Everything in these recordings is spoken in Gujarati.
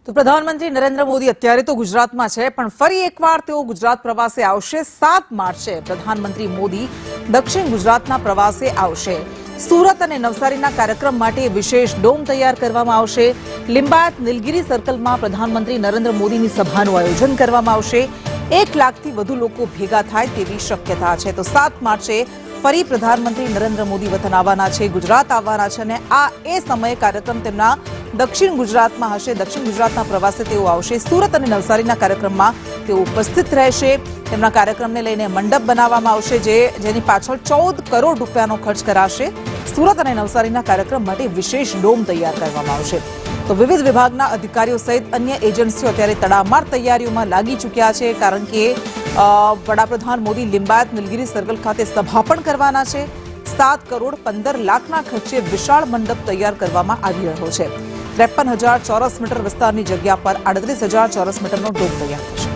તો પ્રધાનમંત્રી નરેન્દ્ર મોદી અત્યારે તો ગુજરાતમાં છે, પણ ફરી એકવાર તેઓ ગુજરાત પ્રવાસે આવશે। 7 માર્ચે પ્રધાનમંત્રી મોદી દક્ષિણ ગુજરાતના પ્રવાસે આવશે। સુરત અને નવસારીના કાર્યક્રમ માટે વિશેષ ડોમ તૈયાર કરવામાં આવશે। લિંબાયત નીલગિરી સર્કલમાં પ્રધાનમંત્રી નરેન્દ્ર મોદીની સભાનું આયોજન કરવામાં આવશે। 1 લાખથી વધુ લોકો ભેગા થાય તેવી શક્યતા છે। તો 7 માર્ચે ફરી પ્રધાનમંત્રી નરેન્દ્ર મોદી વતન આવવાના છે, ગુજરાત આવવાના છે અને આ એ સમયે કાર્યક્રમ તેમના દક્ષિણ ગુજરાતમાં હશે। દક્ષિણ ગુજરાતના પ્રવાસે તેઓ આવશે। સુરત અને નવસારીના કાર્યક્રમમાં તેઓ ઉપસ્થિત રહેશે। તેમના કાર્યક્રમને લઈને મંડપ બનાવવામાં આવશે, જેની પાછળ 14 કરોડ રૂપિયાનો ખર્ચ કરાશે। સુરત અને નવસારીના કાર્યક્રમ માટે વિશેષ ડોમ તૈયાર કરવામાં આવશે। તો વિવિધ વિભાગના અધિકારીઓ સહિત અન્ય એજન્સીઓ અત્યારે તડામાર તૈયારીઓમાં લાગી ચૂક્યા છે, કારણ કે વડાપ્રધાન મોદી લિંબાયત નીલગિરી સર્કલ ખાતે સભા પણ કરવાના છે। 7 કરોડ 15 લાખના ખર્ચે વિશાળ મંડપ તૈયાર કરવામાં આવી રહ્યો છે। 53,000 ચોરસ મીટર વિસ્તારની જગ્યા પર 38,000 ચોરસ મીટરનો ડોમ તૈયાર થશે।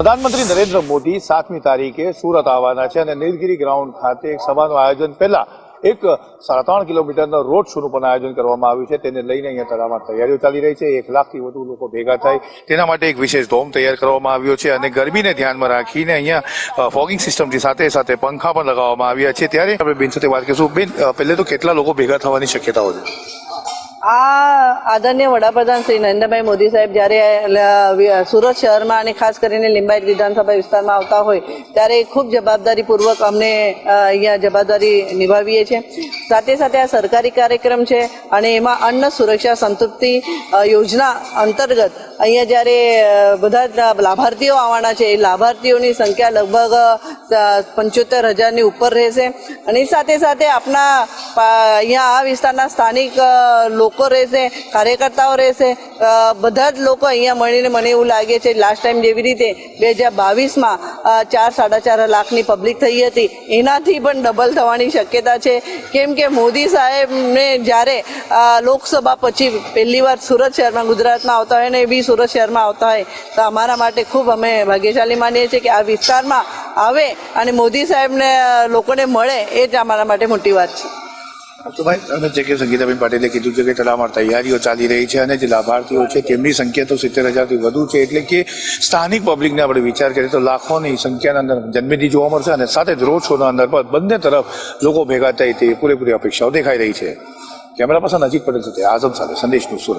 પ્રધાનમંત્રી નરેન્દ્ર મોદી 7મી તારીખે સુરત આવવાના છે અને નીલગિરી ગ્રાઉન્ડ ખાતે એક સભાનું આયોજન પહેલા એક 3.5 કિલોમીટરના રોડ શોનું પણ આયોજન કરવામાં આવ્યું છે। તેને લઈને અહીંયા તડામાર તૈયારીઓ ચાલી રહી છે। 1 લાખથી વધુ લોકો ભેગા થાય તેના માટે એક વિશેષ ડોમ તૈયાર કરવામાં આવ્યો છે અને ગરમીને ધ્યાનમાં રાખીને અહીંયા ફોગિંગ સિસ્ટમથી સાથે સાથે પંખા પણ લગાવવામાં આવ્યા છે। ત્યારે આપણે બેન સાથે વાત કરીશું। બેન, પહેલે તો કેટલા લોકો ભેગા થવાની શક્યતાઓ છે? આદરણીય વડાપ્રધાન શ્રી નરેન્દ્રભાઈ મોદી સાહેબ જ્યારે સુરત શહેરમાં અને ખાસ કરીને લિંબાયત વિધાનસભા વિસ્તારમાં આવતા હોય ત્યારે ખૂબ જવાબદારીપૂર્વક અમને અહીંયા જવાબદારી નિભાવીએ છીએ। સાથે સાથે આ સરકારી કાર્યક્રમ છે અને એમાં અન્ન સુરક્ષા સંતૃપ્તિ યોજના અંતર્ગત અહીંયા જ્યારે બધા લાભાર્થીઓ આવવાના છે, એ લાભાર્થીઓની સંખ્યા લગભગ 75,000ની ઉપર રહેશે। અને સાથે સાથે આપણા અહીંયા આ વિસ્તારના સ્થાનિક લોકો રહેશે, કાર્યકર્તાઓ રહેશે, બધા જ લોકો અહીંયા મળીને મને એવું લાગે છે લાસ્ટ ટાઈમ જેવી રીતે 2022માં 4-4.5 લાખની પબ્લિક થઈ હતી, એનાથી પણ ડબલ થવાની શક્યતા છે। કેમ કે મોદી સાહેબને જ્યારે લોકસભા પછી પહેલી વાર સુરત શહેરમાં ગુજરાતમાં આવતા હોય ને એ બી સુરત શહેરમાં આવતા હોય તો અમારા માટે ખૂબ અમે ભાગ્યશાળી માનીએ છીએ કે આ વિસ્તારમાં આવે અને મોદી સાહેબને લોકોને મળે, એ જ અમારા માટે મોટી વાત છે। તો ભાઈ, અને જે કે સંગીતાબેન પાટીલે કીધું છે કે તડામાર તૈયારીઓ ચાલી રહી છે અને જે લાભાર્થીઓ છે તેમની સંખ્યા તો 70,000થી વધુ છે, એટલે કે સ્થાનિક પબ્લિકને આપણે વિચાર કરીએ તો લાખોની સંખ્યાના અંદર જન્મેથી જોવા મળશે અને સાથે જ રોડ શોના અંદર પણ બંને તરફ લોકો ભેગા થાય તે પૂરેપૂરી અપેક્ષાઓ દેખાઈ રહી છે। કેમેરા પર્સન અજીત પટેલ સાથે આઝમ સાથે સંદેશ ન્યૂઝ સુરત।